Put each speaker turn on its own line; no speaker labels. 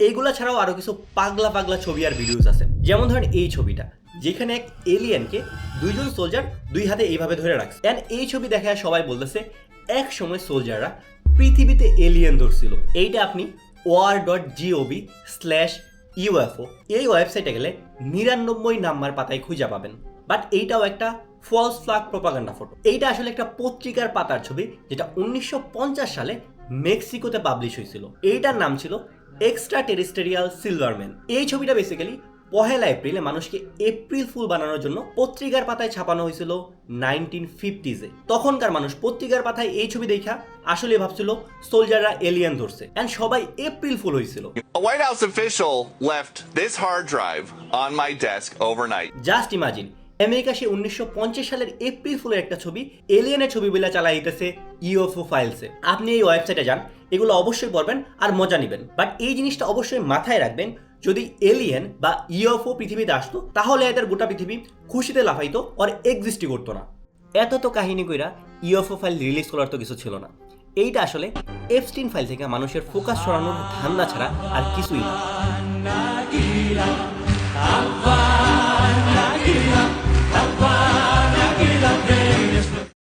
এইগুলা ছাড়াও আরো কিছু পাগলা পাগলা ছবি আর ভিডিওস আছে, যেমন ধরেন এই ছবিটা, যেখানে এক এলিয়েনকে দুইজন সোলজার দুই হাতে এইভাবে ধরে রাখছে। এন্ড এই ছবি দেখে সবাই বলতেছে এক সময় সোলজাররা পৃথিবীতে এলিয়েন ধরছিল। এইটা আপনি war.gov/UFO এই ওয়েবসাইটে গেলে 99 নাম্বার পাতায় খুঁজে পাবেন। বাট এইটাও একটা ফলস ফ্ল্যাগ প্রোপাগান্ডা ফটো। এইটা আসলে একটা পত্রিকার পাতার ছবি, যেটা 1950 সালে মেক্সিকোতে পাবলিশ হয়েছিল। এইটার নাম ছিল এক্সট্রা টেরিস্টেরিয়াল সিলভারম্যান। এই ছবিটা বেসিক্যালি 1 এপ্রিলে মানুষকে এপ্রিল ফুল বানানোর জন্য পত্রিকার পাতায় ছাপানো হয়েছিল 1950s-এ। তখনকার মানুষ পত্রিকার পাতায় এই ছবি দেখা আসলে ভাবছিল সোলজাররা এলিয়েন ধরছে, এন্ড সবাই এপ্রিল ফুল হয়েছিল।
A White House official left this hard drive on my desk overnight.
Just imagine, America সে 1950 সালের এপ্রিল ফুলের একটা ছবি এলিয়েনের ছবি বলে চালাই দিতেছে ইউএফও ফাইলসে। আপনি এই ওয়েবসাইটে যান, এগুলো অবশ্যই পড়বেন আর মজা নেবেন। বাট এই জিনিসটা অবশ্যই মাথায় রাখবেন, যদি এলিয়েন বা ইউএফও পৃথিবীতে আসতো তাহলে এদের গোটা পৃথিবী খুশিতে লাফাইতো আর এক্সিস্টই করতো না। এত তো কাহিনী কইরা ইউএফও ফাইল রিলিজ করার তো কিছু ছিল না। এইটা আসলে এপস্টিন ফাইল থেকে মানুষের ফোকাস সরানোর ধান্দা ছাড়া আর কিছুই না।